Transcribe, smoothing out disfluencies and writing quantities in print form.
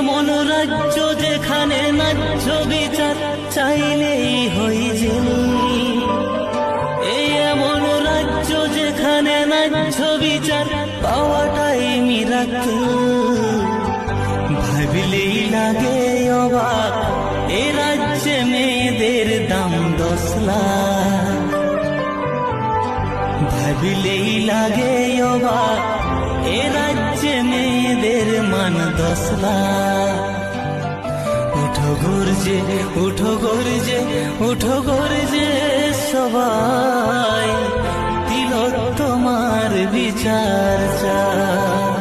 এমন রাজ্য যেখানে ন্যায্য বিচার চাইলেই হই জেল। এই এমন রাজ্য যেখানে ন্যায্য বিচার পাওয়াটাই মিরাকেল। ভাবিলেই লাগে অবাক, এ রাজ্যে মেয়েদের দাম 10 লাখ। ভাবিলেই লাগে অবাক, এ রাজ্যে মেয়েদের মান 10 লাখ। উঠো গর্জে, উঠো গর্জে, উঠো গর্জে সবাই, তিলক তোমার বিচার চায়।